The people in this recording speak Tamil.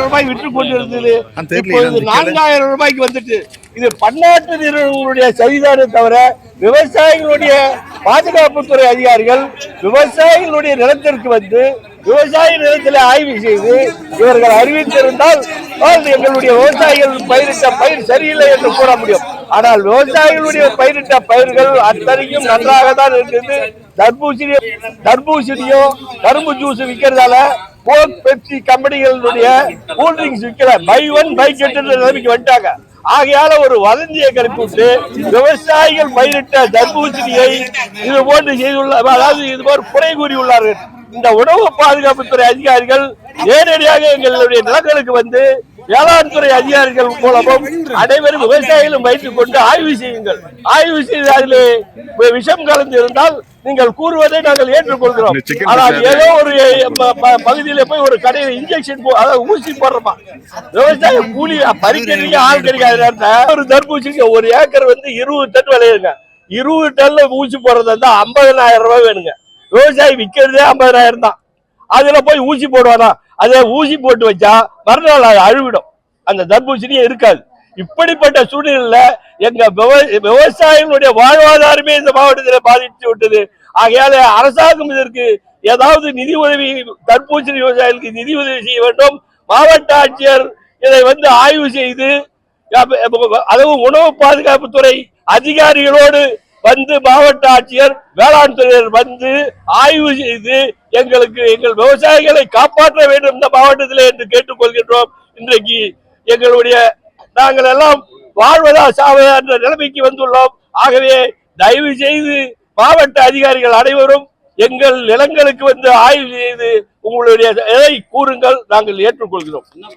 ரூபாய் விற்று கொண்டிருந்தது, இப்பொழுது 4000 ரூபாய்க்கு வந்துட்டு. இது பன்னாட்டு நிறுவனங்களுடைய செய்தானே தவிர விவசாயிகளுடைய பாதுகாப்புத்துறை அதிகாரிகள் விவசாயிகளுடைய நிலத்திற்கு வந்து விவசாய நிலத்தில் ஆய்வு செய்து இவர்கள் அறிவித்திருந்தால் எங்களுடைய விவசாயிகள் பயிரிட்ட பயிர் சரியில்லை என்று கூற முடியும். ஆனால் விவசாயிகளுடைய பயிரிட்ட பயிர்கள் அத்தனைக்கும் நன்றாக தான் இருக்குது. தர்பூசணியோ கரும்பு ஜூஸ் விற்கிறதால கோக் பெப்சி கம்பெனிகளுடைய கூல்ட்ரிங்க்ஸ் விற்கல, பை ஒன் பை கெட்டு நிலைமைக்கு வந்துட்டாங்க. ஆகையால ஒரு வதந்தியை கற்பித்து விவசாயிகள் பயிரிட்ட தர்பூசணியை இது போன்று செய்துள்ள, அதாவது இது போன்று குறை கூறியுள்ளார்கள். இந்த உணவு பாதுகாப்புத்துறை அதிகாரிகள் நேரடியாக எங்களுடைய நிலங்களுக்கு வந்து வேளாண் துறை அதிகாரிகள் மூலமும் அனைவரும் விவசாயிகளும் வைத்துக் கொண்டு ஆய்வு செய்யுங்கள். ஆய்வு செய்து அதிலே விஷம் கலந்து இருந்தால் நீங்கள் கூறுவதை நாங்கள் ஏற்றுக்கொள்கிறோம். ஆனால் ஏதோ ஒரு பகுதியில போய் ஒரு கடையில் இன்ஜெக்ஷன் அதாவது ஊசி போடுறோமா, விவசாய கூலி பறிக்கிறீங்க ஆள் கிடைக்காத ஒரு தர்பூசணிக்கு ஒரு ஏக்கர் வந்து 20 டன் விளையுங்க. 20 டன்ல ஊசி போடுறதா இருந்தா 50,000 ரூபாய் வேணுங்க. விவசாயி விற்கிறதே 50,000 தான். அதுல போய் ஊசி போடுவானா? அதை ஊசி போட்டு வச்சா மறுநாள் அழுவிடும், அந்த தர்பூசணியே இருக்காது. இப்படிப்பட்ட சூழ்நிலையில எங்க விவசாயிகளுடைய வாழ்வாதாரமே இந்த மாவட்டத்தில் பாதித்து விட்டது. ஆகையால அரசாங்கம் இதற்கு ஏதாவது நிதி உதவி, தர்பூசணி விவசாயிகளுக்கு நிதி உதவி செய்ய வேண்டும். மாவட்ட ஆட்சியர் இதை வந்து ஆய்வு செய்து, அதுவும் உணவு பாதுகாப்புத்துறை அதிகாரிகளோடு வந்து மாவட்ட ஆட்சியர் வேளாண் துறையினர் வந்து ஆய்வு செய்து எங்களுக்கு எங்கள் விவசாயிகளை காப்பாற்ற வேண்டும் இந்த மாவட்டத்தில் என்று கேட்டுக்கொள்கின்றோம். இன்றைக்கு எங்களுடைய நாங்கள் எல்லாம் வாழ்வதா சாவதா என்ற நிலைமைக்கு வந்துள்ளோம். ஆகவே தயவு செய்து மாவட்ட அதிகாரிகள் அனைவரும் எங்கள் நிலங்களுக்கு வந்து ஆய்வு செய்து உங்களுடைய எதை கூறுங்கள், நாங்கள் ஏற்றுக்கொள்கிறோம்.